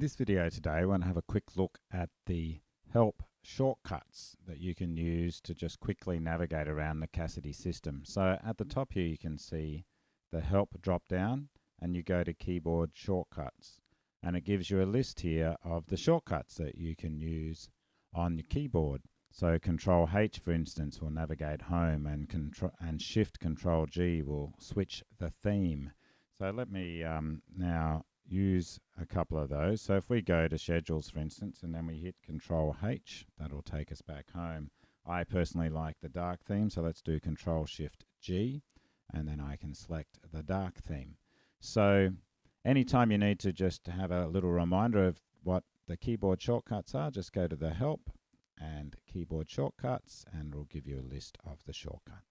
this video today, I want to have a quick look at the help shortcuts that you can use to just quickly navigate around the Kassidee system. So at the top here you can see the help drop down and you go to keyboard shortcuts, and it gives you a list here of the shortcuts that you can use on your keyboard. So Control H, for instance, will navigate home, and Shift Control G will switch the theme. So let me now use a couple of those. So if we go to schedules, for instance, and then we hit Control H, that'll take us back home. I personally like the dark theme, so let's do Control Shift G, and then I can select the dark theme. So anytime you need to just have a little reminder of what the keyboard shortcuts are, just go to the help and keyboard shortcuts, and it'll give you a list of the shortcuts.